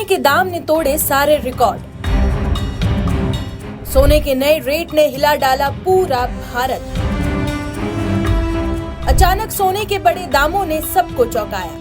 के दाम ने तोड़े सारे रिकॉर्ड। सोने के नए रेट ने हिला डाला पूरा भारत। अचानक सोने के बड़े दामों ने सबको चौंकाया।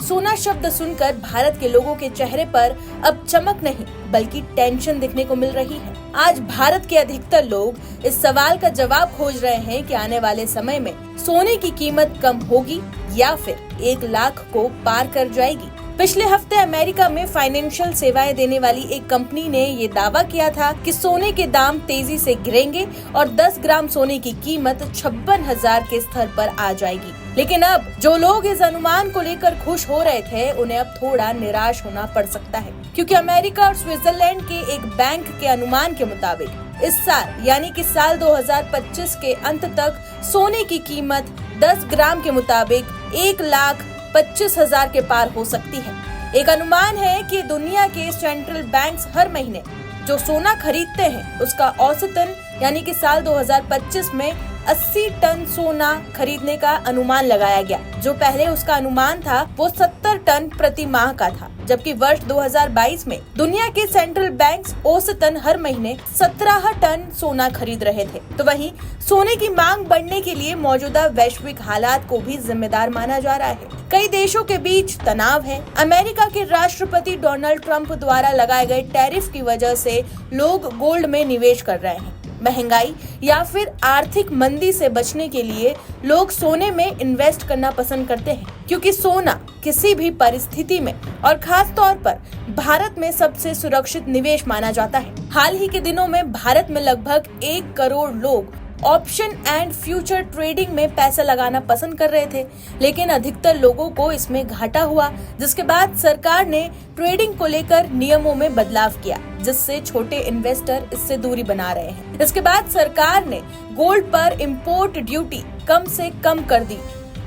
सोना शब्द सुनकर भारत के लोगों के चेहरे पर अब चमक नहीं बल्कि टेंशन दिखने को मिल रही है। आज भारत के अधिकतर लोग इस सवाल का जवाब खोज रहे हैं कि आने वाले समय में सोने की कीमत कम होगी या फिर 1 लाख को पार कर जाएगी। पिछले हफ्ते अमेरिका में फाइनेंशियल सेवाएं देने वाली एक कंपनी ने ये दावा किया था कि सोने के दाम तेजी से गिरेंगे और 10 ग्राम सोने की कीमत 56,000 के स्तर पर आ जाएगी। लेकिन अब जो लोग इस अनुमान को लेकर खुश हो रहे थे, उन्हें अब थोड़ा निराश होना पड़ सकता है, क्योंकि अमेरिका और स्विट्जरलैंड के एक बैंक के अनुमान के मुताबिक इस साल यानी कि साल 2025 के अंत तक सोने की कीमत 10 ग्राम के मुताबिक 1,25,000 के पार हो सकती है। एक अनुमान है कि दुनिया के सेंट्रल बैंक्स हर महीने जो सोना खरीदते हैं उसका औसतन यानी कि साल 2025 में 80 टन सोना खरीदने का अनुमान लगाया गया। जो पहले उसका अनुमान था वो 70 टन प्रति माह का था, जबकि वर्ष 2022 में दुनिया के सेंट्रल बैंक्स औसतन हर महीने 17 टन सोना खरीद रहे थे। तो वहीं सोने की मांग बढ़ने के लिए मौजूदा वैश्विक हालात को भी जिम्मेदार माना जा रहा है। कई देशों के बीच तनाव है। अमेरिका के राष्ट्रपति डोनाल्ड ट्रंप द्वारा लगाए गए टैरिफ की वजह से लोग गोल्ड में निवेश कर रहे हैं। महंगाई या फिर आर्थिक मंदी से बचने के लिए लोग सोने में इन्वेस्ट करना पसंद करते हैं, क्योंकि सोना किसी भी परिस्थिति में और खास तौर पर भारत में सबसे सुरक्षित निवेश माना जाता है। हाल ही के दिनों में भारत में लगभग 1 करोड़ लोग ऑप्शन एंड फ्यूचर ट्रेडिंग में पैसा लगाना पसंद कर रहे थे, लेकिन अधिकतर लोगों को इसमें घाटा हुआ, जिसके बाद सरकार ने ट्रेडिंग को लेकर नियमों में बदलाव किया, जिससे छोटे इन्वेस्टर इससे दूरी बना रहे हैं। इसके बाद सरकार ने गोल्ड पर इंपोर्ट ड्यूटी कम से कम कर दी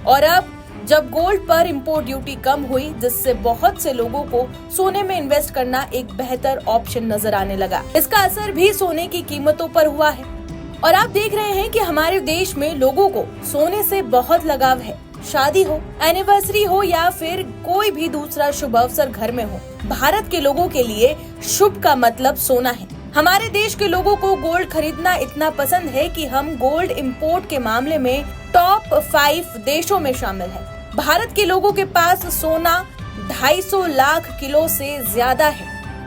और अब जब गोल्ड पर इंपोर्ट ड्यूटी कम हुई, जिससे बहुत से लोगों को सोने में इन्वेस्ट करना एक बेहतर ऑप्शन नजर आने लगा। इसका असर भी सोने की कीमतों पर हुआ है और आप देख रहे हैं कि हमारे देश में लोगों को सोने से बहुत लगाव है। शादी हो, एनिवर्सरी हो या फिर कोई भी दूसरा शुभ अवसर घर में हो, भारत के लोगों के लिए शुभ का मतलब सोना है। हमारे देश के लोगों को गोल्ड खरीदना इतना पसंद है कि हम गोल्ड इंपोर्ट के मामले में टॉप 5 देशों में शामिल है। भारत के लोगों के पास सोना 250 लाख किलो से ज्यादा है।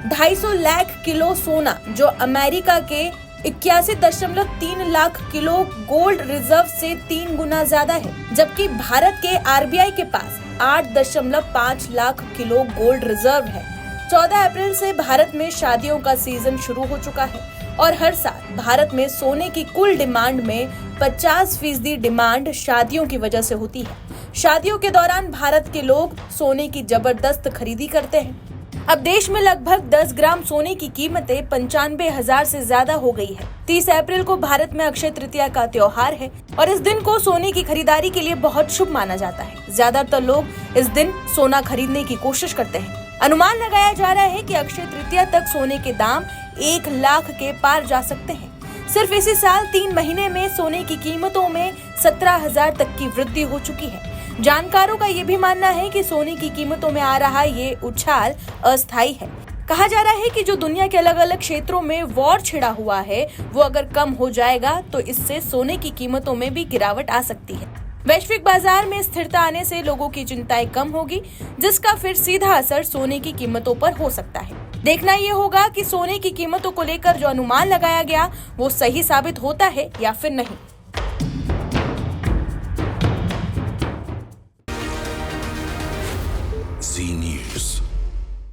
250 लाख किलो सोना, जो अमेरिका के 81.3 लाख किलो गोल्ड रिजर्व से 3 गुना ज्यादा है, जबकि भारत के आरबीआई के पास 8.5 लाख किलो गोल्ड रिजर्व है। 14 अप्रैल से भारत में शादियों का सीजन शुरू हो चुका है और हर साल भारत में सोने की कुल डिमांड में 50% डिमांड शादियों की वजह से होती है। शादियों के दौरान भारत के लोग सोने की जबरदस्त खरीदी करते हैं। अब देश में लगभग 10 ग्राम सोने की कीमतें 95,000 से ज्यादा हो गई है। 30 अप्रैल को भारत में अक्षय तृतीया का त्योहार है और इस दिन को सोने की खरीदारी के लिए बहुत शुभ माना जाता है। ज्यादातर लोग इस दिन सोना खरीदने की कोशिश करते हैं। अनुमान लगाया जा रहा है कि अक्षय तृतीया तक सोने के दाम 1 लाख के पार जा सकते हैं। सिर्फ इसी साल 3 महीने में सोने की कीमतों में 17,000 तक की वृद्धि हो चुकी है। जानकारों का ये भी मानना है कि सोने की कीमतों में आ रहा ये उछाल अस्थायी है। कहा जा रहा है कि जो दुनिया के अलग अलग क्षेत्रों में वॉर छिड़ा हुआ है, वो अगर कम हो जाएगा तो इससे सोने की कीमतों में भी गिरावट आ सकती है। वैश्विक बाजार में स्थिरता आने से लोगों की चिंताएं कम होगी, जिसका फिर सीधा असर सोने की कीमतों पर हो सकता है। देखना ये होगा कि सोने की कीमतों को लेकर जो अनुमान लगाया गया वो सही साबित होता है या फिर नहीं।